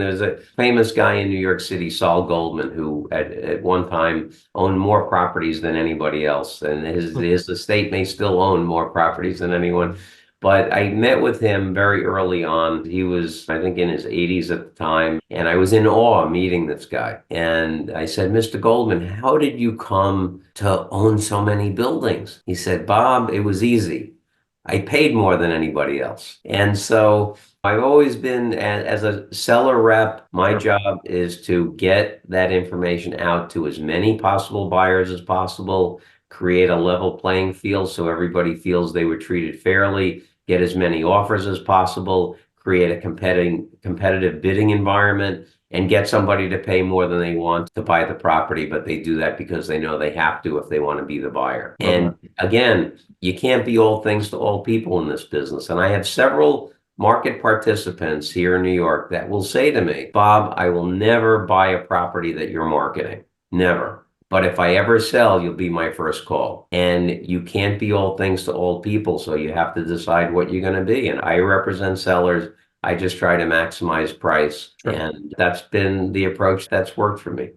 There's a famous guy in New York City, Saul Goldman, who at one time owned more properties than anybody else. And his estate may still own more properties than anyone. But I met with him very early on. He was, I think, in his 80s at the time. And I was in awe meeting this guy. And I said, Mr. Goldman, how did you come to own so many buildings? He said, Bob, it was easy. I paid more than anybody else. And so I've always been, as a seller rep, my Sure. job is to get that information out to as many possible buyers as possible, create a level playing field so everybody feels they were treated fairly, get as many offers as possible, create a competitive bidding environment, and get somebody to pay more than they want to buy the property, but they do that because they know they have to if they want to be the buyer. Love And that. again, you can't be all things to all people in this business. And I have several market participants here in New York that will say to me, Bob, I will never buy a property that you're marketing. Never. But if I ever sell, you'll be my first call. And you can't be all things to all people. So you have to decide what you're going to be. And I represent sellers. I just try to maximize price. Sure. And that's been the approach that's worked for me.